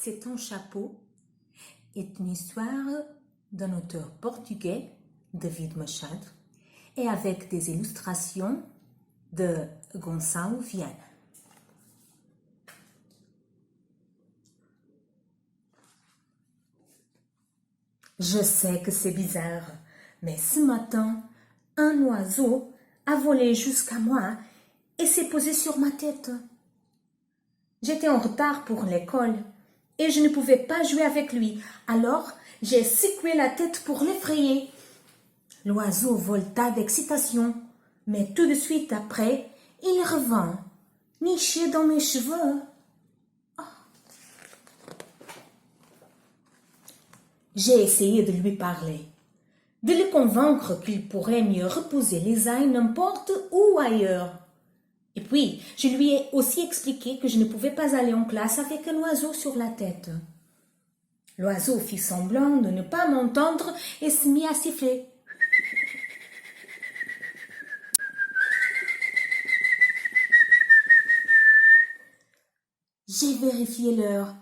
C'est un chapeau est une histoire d'un auteur portugais, David Machado, et avec des illustrations de Gonçalo Viana. Je sais que c'est bizarre, mais ce matin, un oiseau a volé jusqu'à moi et s'est posé sur ma tête. J'étais en retard pour l'école et je ne pouvais pas jouer avec lui, alors j'ai secoué la tête pour l'effrayer. L'oiseau volta d'excitation, mais tout de suite après, il revint, niché dans mes cheveux. J'ai essayé de lui parler, de le convaincre qu'il pourrait mieux reposer les ailes n'importe où ailleurs. Et puis, je lui ai aussi expliqué que je ne pouvais pas aller en classe avec un oiseau sur la tête. L'oiseau fit semblant de ne pas m'entendre et se mit à siffler. J'ai vérifié l'heure.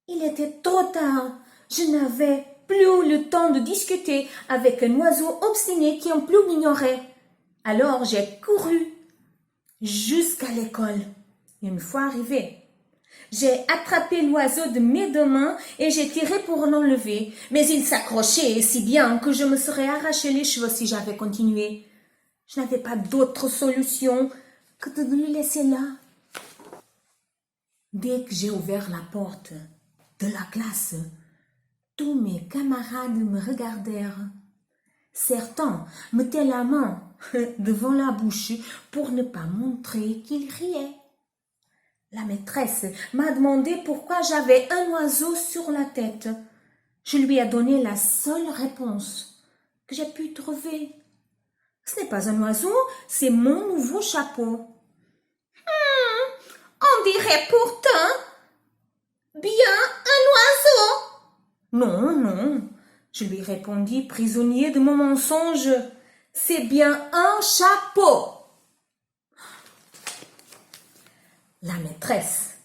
Il était trop tard. Je n'avais plus le temps de discuter avec un oiseau obstiné qui en plus m'ignorait. Alors j'ai couru jusqu'à l'école. Une fois arrivé, j'ai attrapé l'oiseau de mes deux mains et j'ai tiré pour l'enlever. Mais il s'accrochait si bien que je me serais arraché les cheveux si j'avais continué. Je n'avais pas d'autre solution que de le laisser là. Dès que j'ai ouvert la porte de la classe, tous mes camarades me regardèrent. Certains mettaient la main devant la bouche pour ne pas montrer qu'ils riaient. La maîtresse m'a demandé pourquoi j'avais un oiseau sur la tête. Je lui ai donné la seule réponse que j'ai pu trouver. Ce n'est pas un oiseau, c'est mon nouveau chapeau. On dirait pourtant bien un oiseau. Non, non, je lui répondis, prisonnier de mon mensonge. C'est bien un chapeau. La maîtresse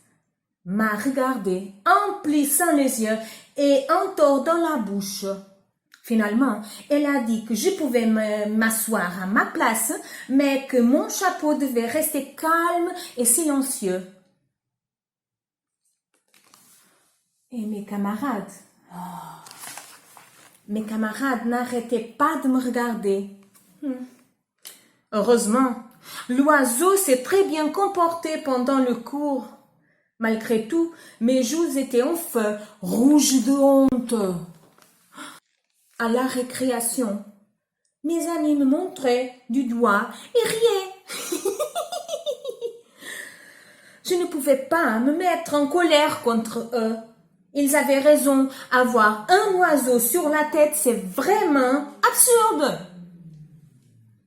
m'a regardé en plissant les yeux et en tordant la bouche. Finalement, elle a dit que je pouvais m'asseoir à ma place, mais que mon chapeau devait rester calme et silencieux. Et mes camarades n'arrêtaient pas de me regarder. Heureusement, l'oiseau s'est très bien comporté pendant le cours. Malgré tout, mes joues étaient en feu, rouges de honte. À la récréation, mes amis me montraient du doigt et riaient. Je ne pouvais pas me mettre en colère contre eux. Ils avaient raison, avoir un oiseau sur la tête, c'est vraiment absurde.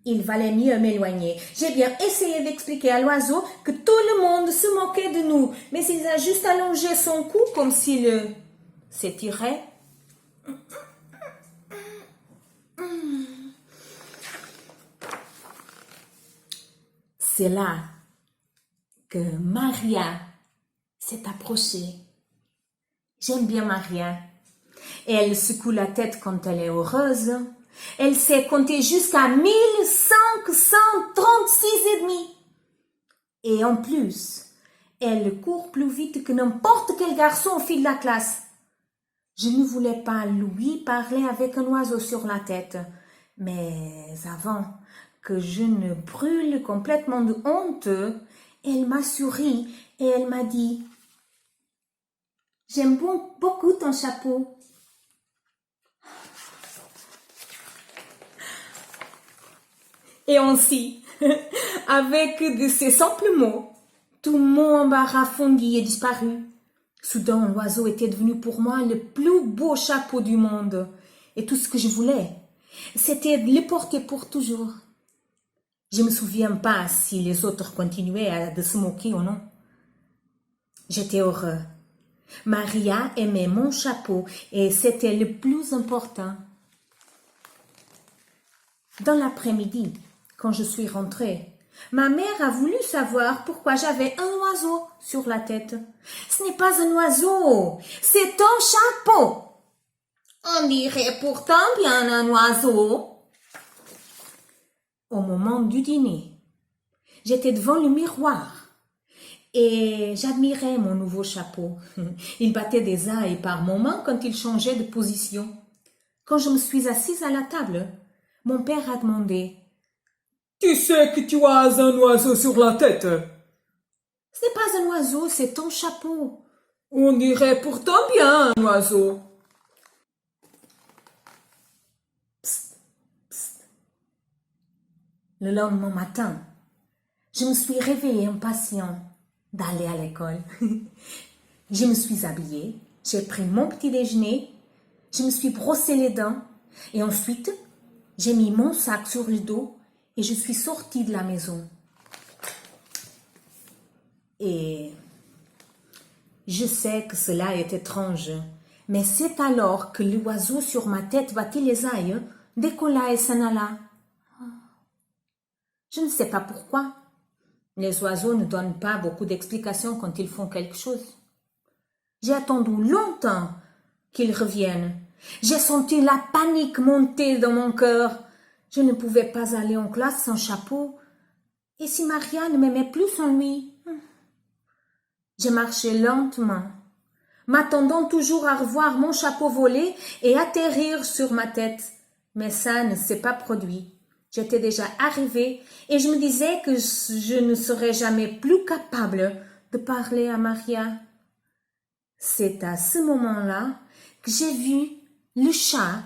Il valait mieux m'éloigner. J'ai bien essayé d'expliquer à l'oiseau que tout le monde se moquait de nous, mais il a juste allongé son cou comme s'il s'étirait. C'est là que Maria s'est approchée. J'aime bien Maria. Elle secoue la tête quand elle est heureuse. Elle sait compter jusqu'à 1536 et demi. Et en plus, elle court plus vite que n'importe quel garçon au fil de la classe. Je ne voulais pas lui parler avec un oiseau sur la tête. Mais avant que je ne brûle complètement de honte, elle m'a souri et elle m'a dit « J'aime beaucoup ton chapeau. » Et ainsi, avec de ces simples mots, tout mon embarras fondit et disparut. Soudain, l'oiseau était devenu pour moi le plus beau chapeau du monde. Et tout ce que je voulais, c'était de le porter pour toujours. Je ne me souviens pas si les autres continuaient de se moquer ou non. J'étais heureux. Maria aimait mon chapeau et c'était le plus important. Dans l'après-midi, quand je suis rentrée, Ma mère a voulu savoir pourquoi j'avais un oiseau sur la tête. Ce n'est pas un oiseau, c'est un chapeau. On dirait pourtant bien un oiseau. Au moment du dîner, j'étais devant le miroir et j'admirais mon nouveau chapeau. Il battait des ailes par moments quand il changeait de position. Quand je me suis assise à la table, mon père a demandé: Tu sais que tu as un oiseau sur la tête. Ce n'est pas un oiseau, c'est ton chapeau. On dirait pourtant bien un oiseau. Le lendemain matin, je me suis réveillée impatient d'aller à l'école. Je me suis habillée, j'ai pris mon petit déjeuner, je me suis brossé les dents et ensuite j'ai mis mon sac sur le dos et je suis sortie de la maison. Et je sais que cela est étrange, mais c'est alors que l'oiseau sur ma tête battit les ailes, décolla et s'en alla. Je ne sais pas pourquoi. Les oiseaux ne donnent pas beaucoup d'explications quand ils font quelque chose. J'ai attendu longtemps qu'ils reviennent. J'ai senti la panique monter dans mon cœur. Je ne pouvais pas aller en classe sans chapeau. Et si Maria ne m'aimait plus sans lui? J'ai marché lentement, m'attendant toujours à revoir mon chapeau voler et atterrir sur ma tête. Mais ça ne s'est pas produit. J'étais déjà arrivée et je me disais que je ne serais jamais plus capable de parler à Maria. C'est à ce moment-là que j'ai vu le chat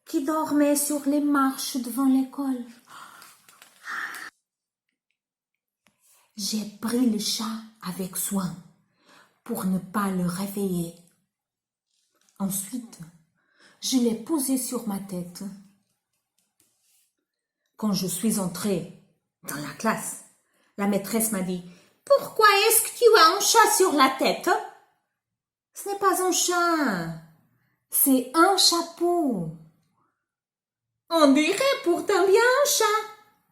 qui dormait sur les marches devant l'école. J'ai pris le chat avec soin pour ne pas le réveiller. Ensuite, je l'ai posé sur ma tête. Quand je suis entrée dans la classe, la maîtresse m'a dit: Pourquoi est-ce que tu as un chat sur la tête? Ce n'est pas un chat, c'est un chapeau. On dirait pourtant bien un chat.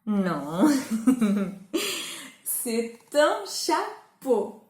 Non, c'est un chapeau.